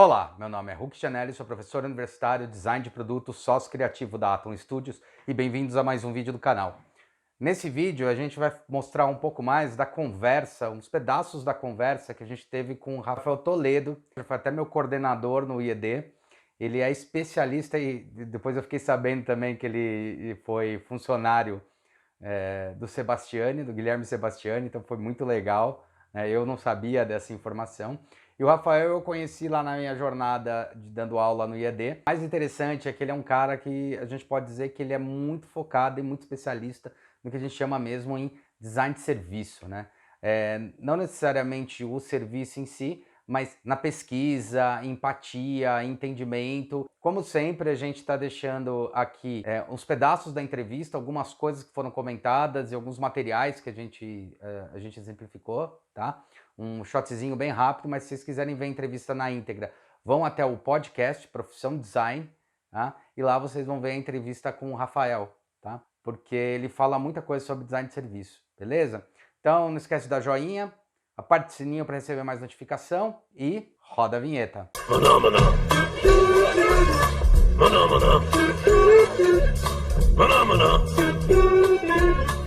Olá, meu nome é Hulk Chanelli, sou professor universitário, design de produto, sócio criativo da Atom Studios e bem-vindos a mais um vídeo do canal. Nesse vídeo a gente vai mostrar um pouco mais da conversa, uns pedaços da conversa que a gente teve com o Rafael Toledo, que foi até meu coordenador no IED. Ele é especialista e depois eu fiquei sabendo também que ele foi funcionário do Guilherme Sebastiani, então foi muito legal, né? Eu não sabia dessa informação. E o Rafael eu conheci lá na minha jornada dando aula no IED. O mais interessante é que ele é um cara que a gente pode dizer que ele é muito focado e muito especialista no que a gente chama mesmo em design de serviço, né? Não necessariamente o serviço em si, mas na pesquisa, empatia, entendimento. Como sempre, a gente está deixando aqui uns pedaços da entrevista, algumas coisas que foram comentadas e alguns materiais que a gente exemplificou, tá? Um shotzinho bem rápido, mas se vocês quiserem ver a entrevista na íntegra, vão até o podcast Profissão Design, tá? E lá vocês vão ver a entrevista com o Rafael, tá? Porque ele fala muita coisa sobre design de serviço, beleza? Então não esquece de dar joinha, aperte o sininho para receber mais notificação e roda a vinheta. Maná, maná. Maná, maná. Maná, maná.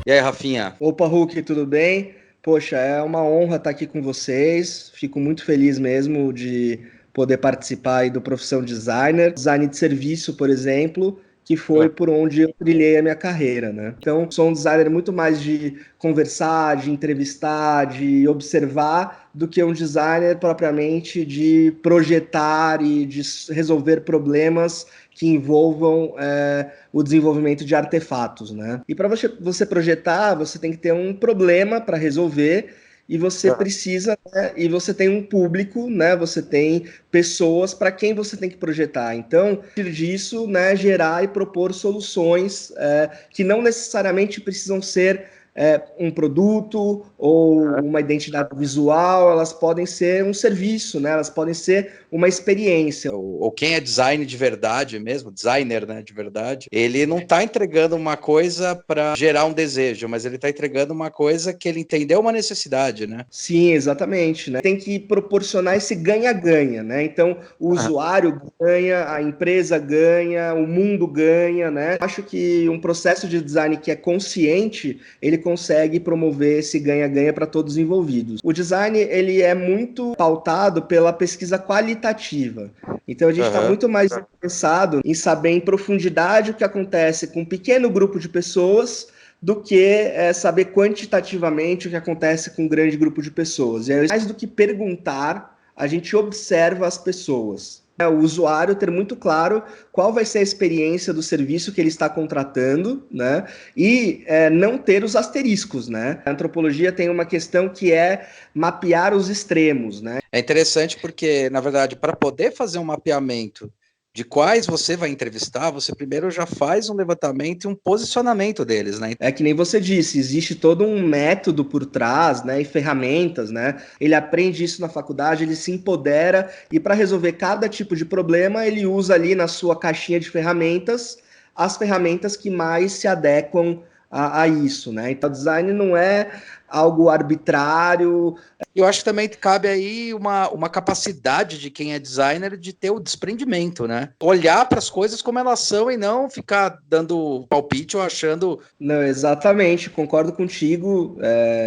E aí, Rafinha? Opa, Hulk, tudo bem? Poxa, é uma honra estar aqui com vocês. Fico muito feliz mesmo de poder participar aí do Profissão Designer. Design de serviço, por exemplo, que foi por onde eu trilhei a minha carreira, né? Então, sou um designer muito mais de conversar, de entrevistar, de observar, do que um designer propriamente de projetar e de resolver problemas que envolvam o desenvolvimento de artefatos, né? E para você projetar, você tem que ter um problema para resolver e você precisa, né? E você tem um público, né? Você tem pessoas para quem você tem que projetar. Então, a partir disso, né? Gerar e propor soluções que não necessariamente precisam ser um produto ou uma identidade visual, elas podem ser um serviço, né? Elas podem ser uma experiência. Ou quem é design de verdade mesmo, designer, né, de verdade, ele não está entregando uma coisa para gerar um desejo, mas ele está entregando uma coisa que ele entendeu uma necessidade, né? Sim, exatamente, né? Tem que proporcionar esse ganha-ganha, né? Então, o usuário ganha, a empresa ganha, o mundo ganha, né? Acho que um processo de design que é consciente, ele consegue promover esse ganha-ganha para todos os envolvidos. O design, ele é muito pautado pela pesquisa qualitativa. Então, a gente está muito mais interessado em saber em profundidade o que acontece com um pequeno grupo de pessoas do que saber quantitativamente o que acontece com um grande grupo de pessoas. E aí, mais do que perguntar, a gente observa as pessoas. O usuário ter muito claro qual vai ser a experiência do serviço que ele está contratando, né? E não ter os asteriscos, né? A antropologia tem uma questão que é mapear os extremos, né? É interessante porque, na verdade, para poder fazer um mapeamento de quais você vai entrevistar, você primeiro já faz um levantamento e um posicionamento deles, né? É que nem você disse, existe todo um método por trás, né, e ferramentas, né? Ele aprende isso na faculdade, ele se empodera e para resolver cada tipo de problema, ele usa ali na sua caixinha de ferramentas as ferramentas que mais se adequam a isso, né? Então, design não é algo arbitrário. Eu acho que também cabe aí uma capacidade de quem é designer de ter o desprendimento, né? Olhar para as coisas como elas são e não ficar dando palpite ou achando... Não, exatamente, concordo contigo,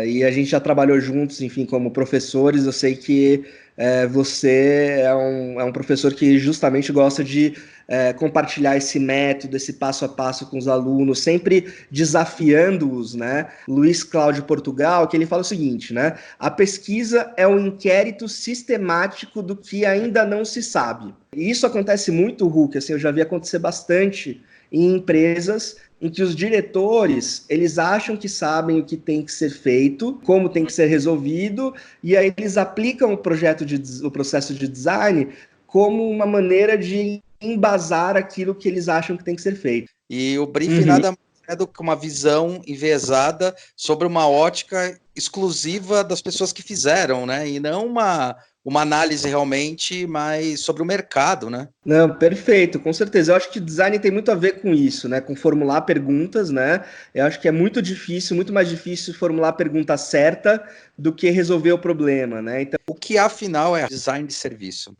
e a gente já trabalhou juntos, enfim, como professores. Eu sei que você é um professor que justamente gosta de compartilhar esse método, esse passo a passo com os alunos, sempre desafiando-os, né? Luiz Cláudio Portugal, que ele fala o seguinte, né? A pesquisa é um inquérito sistemático do que ainda não se sabe. E isso acontece muito, Hulk, assim, eu já vi acontecer bastante em empresas em que os diretores, eles acham que sabem o que tem que ser feito, como tem que ser resolvido, e aí eles aplicam o processo de design como uma maneira de embasar aquilo que eles acham que tem que ser feito. E o briefing nada mais é do que uma visão enviesada sobre uma ótica exclusiva das pessoas que fizeram, né? E não uma análise realmente mais sobre o mercado, né? Não, perfeito, com certeza. Eu acho que design tem muito a ver com isso, né? Com formular perguntas, né? Eu acho que é muito difícil, muito mais difícil formular a pergunta certa do que resolver o problema, né? Então, O que afinal é design de serviço?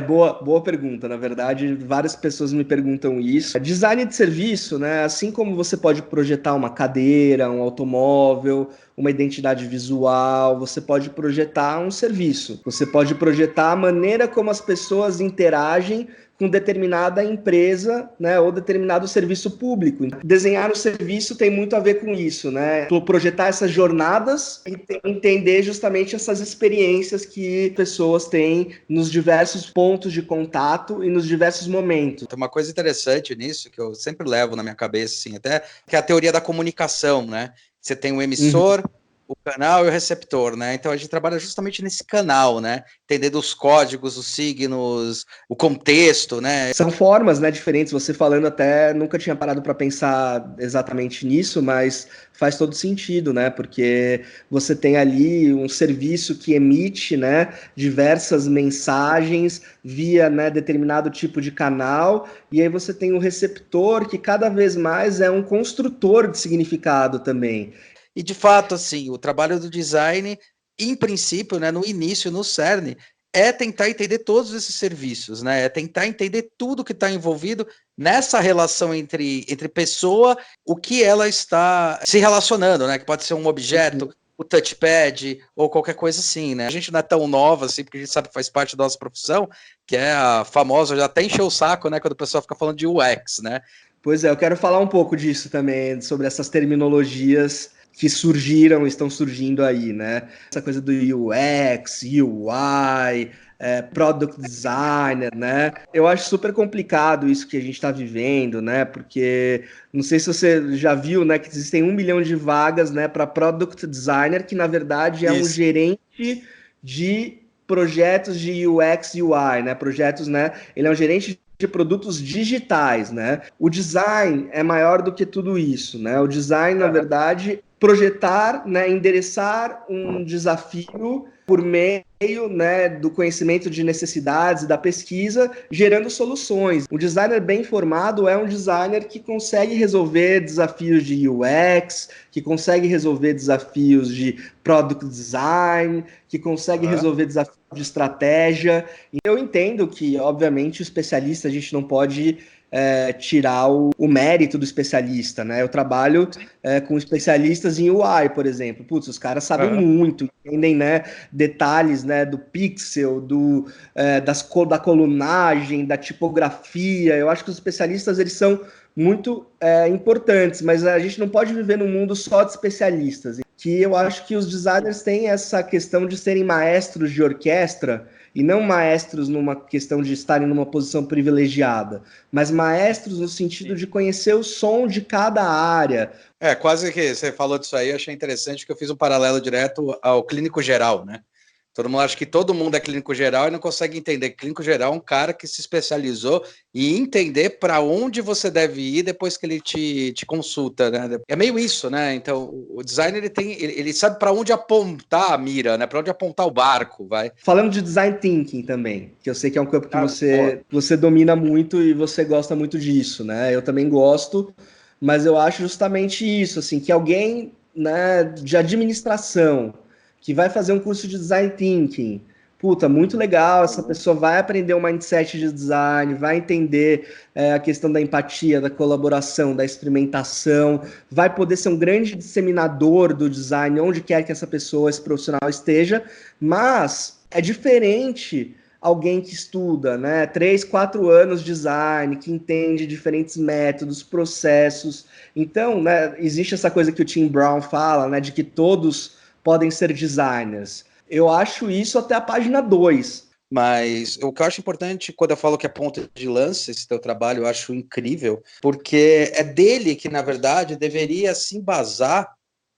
boa pergunta. Na verdade, várias pessoas me perguntam isso. Design de serviço, né? Assim como você pode projetar uma cadeira, um automóvel, uma identidade visual, você pode projetar um serviço. Você pode projetar a maneira como as pessoas interagem com determinada empresa, né, ou determinado serviço público. Desenhar o serviço tem muito a ver com isso, né? Projetar essas jornadas e entender justamente essas experiências que pessoas têm nos diversos pontos de contato e nos diversos momentos. Tem uma coisa interessante nisso que eu sempre levo na minha cabeça, assim, até que é a teoria da comunicação, né? Você tem o emissor, o canal e o receptor, né? Então a gente trabalha justamente nesse canal, né? Entender dos códigos, os signos, o contexto, né? São formas, né, diferentes. Você falando até nunca tinha parado para pensar exatamente nisso, mas faz todo sentido, né? Porque você tem ali um serviço que emite, né, diversas mensagens via, né, determinado tipo de canal, e aí você tem o receptor que cada vez mais é um construtor de significado também. E de fato, assim, o trabalho do design, em princípio, né, no início, no cerne, é tentar entender todos esses serviços, né? É tentar entender tudo que está envolvido nessa relação entre pessoa, o que ela está se relacionando, né? Que pode ser um objeto, o touchpad ou qualquer coisa assim, né? A gente não é tão nova assim, porque a gente sabe que faz parte da nossa profissão, que é a famosa, já até encheu o saco, né? Quando o pessoal fica falando de UX, né? Pois é, eu quero falar um pouco disso também, sobre essas terminologias que surgiram, estão surgindo aí, né? Essa coisa do UX, UI, Product Designer, né? Eu acho super complicado isso que a gente está vivendo, né? Porque não sei se você já viu, né, que existem 1 milhão de vagas, né, para Product Designer, que na verdade é um Isso. gerente de projetos de UX e UI, né? Projetos, né? Ele é um gerente de produtos digitais, né? O design é maior do que tudo isso, né? O design, na verdade, projetar, né, endereçar um desafio por meio, né, do conhecimento de necessidades e da pesquisa, gerando soluções. O designer bem formado é um designer que consegue resolver desafios de UX, que consegue resolver desafios de product design, que consegue resolver desafios de estratégia. E eu entendo que, obviamente, o especialista a gente não pode tirar o mérito do especialista, né? Eu trabalho com especialistas em UI, por exemplo. Putz, os caras sabem muito, entendem, né, detalhes, né, do pixel, da colunagem, da tipografia. Eu acho que os especialistas, eles são muito importantes, mas a gente não pode viver num mundo só de especialistas. Que eu acho que os designers têm essa questão de serem maestros de orquestra e não maestros numa questão de estarem numa posição privilegiada, mas maestros no sentido de conhecer o som de cada área. Quase que você falou disso aí, eu achei interessante que eu fiz um paralelo direto ao clínico geral, né? Todo mundo acha que todo mundo é clínico geral e não consegue entender. Clínico geral é um cara que se especializou em entender para onde você deve ir depois que ele te consulta, né? É meio isso, né? Então, o designer ele sabe para onde apontar a mira, né? Para onde apontar o barco, vai. Falando de design thinking também, que eu sei que é um campo que você domina muito e você gosta muito disso, né? Eu também gosto, mas eu acho justamente isso, assim, que alguém, né, de administração que vai fazer um curso de design thinking, puta, muito legal, essa pessoa vai aprender o mindset de design, vai entender a questão da empatia, da colaboração, da experimentação, vai poder ser um grande disseminador do design onde quer que essa pessoa, esse profissional esteja, mas é diferente alguém que estuda, né, 3, 4 anos de design, que entende diferentes métodos, processos. Então, né, existe essa coisa que o Tim Brown fala, né, de que todos podem ser designers. Eu acho isso até a página 2. Mas o que eu acho importante quando eu falo que é ponta de lança esse teu trabalho, eu acho incrível, porque é dele que, na verdade, deveria se embasar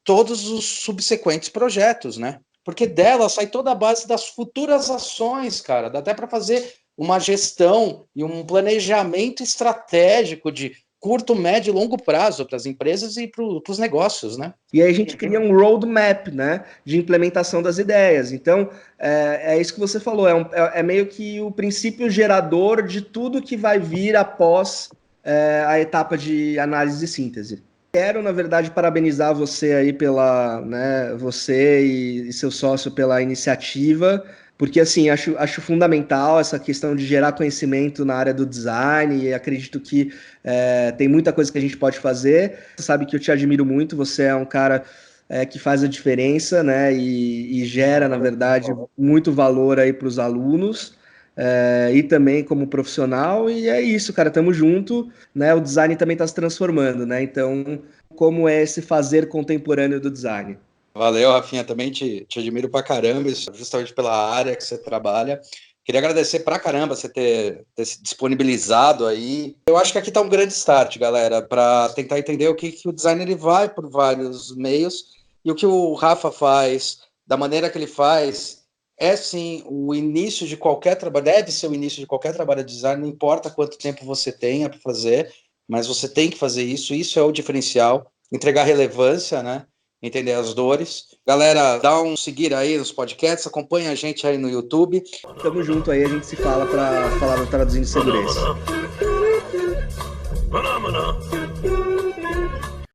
todos os subsequentes projetos, né? Porque dela sai toda a base das futuras ações, cara. Dá até para fazer uma gestão e um planejamento estratégico de curto, médio e longo prazo para as empresas e para os negócios, né? E aí a gente cria um roadmap, né, de implementação das ideias. Então, é isso que você falou, é meio que o princípio gerador de tudo que vai vir após a etapa de análise e síntese. Quero, na verdade, parabenizar você aí você e seu sócio pela iniciativa, porque, assim, acho fundamental essa questão de gerar conhecimento na área do design e acredito que tem muita coisa que a gente pode fazer. Você sabe que eu te admiro muito, você é um cara que faz a diferença, né, e gera, na verdade, muito valor aí para os alunos e também como profissional, e é isso, cara, tamo junto, né, o design também está se transformando, né, então, como é esse fazer contemporâneo do design? Valeu, Rafinha, também te admiro pra caramba, justamente pela área que você trabalha. Queria agradecer pra caramba você ter se disponibilizado aí. Eu acho que aqui tá um grande start, galera, para tentar entender o que o designer ele vai por vários meios e o que o Rafa faz, da maneira que ele faz, é sim o início de qualquer trabalho, deve ser o início de qualquer trabalho de design, não importa quanto tempo você tenha para fazer, mas você tem que fazer isso é o diferencial, entregar relevância, né? Entender as dores. Galera, dá um seguir aí nos podcasts, acompanha a gente aí no YouTube. Tamo junto aí, a gente se fala para falar do Traduzindo Segurança.